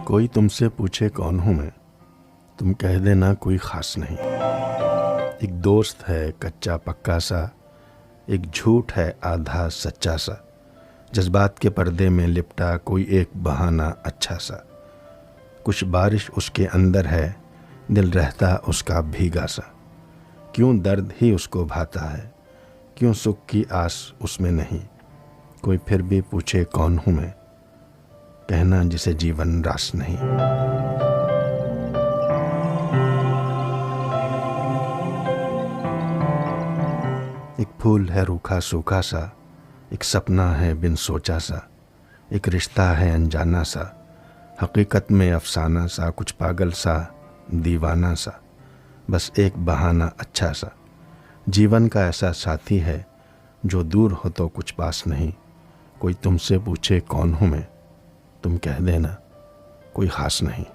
कोई तुमसे पूछे कौन हूँ मैं, तुम कह देना कोई ख़ास नहीं। एक दोस्त है कच्चा पक्का सा, एक झूठ है आधा सच्चा सा। जज्बात के पर्दे में लिपटा कोई एक बहाना अच्छा सा। कुछ बारिश उसके अंदर है, दिल रहता उसका भीगा सा। क्यों दर्द ही उसको भाता है, क्यों सुख की आस उसमें नहीं। कोई फिर भी पूछे कौन हूँ मैं, कहना जिसे जीवन रास नहीं। एक फूल है रूखा सूखा सा, एक सपना है बिन सोचा सा, एक रिश्ता है अनजाना सा, हकीकत में अफसाना सा, कुछ पागल सा दीवाना सा, बस एक बहाना अच्छा सा। जीवन का ऐसा साथी है जो दूर हो तो कुछ पास नहीं। कोई तुमसे पूछे कौन हूँ मैं, तुम कह देना कोई ख़ास नहीं।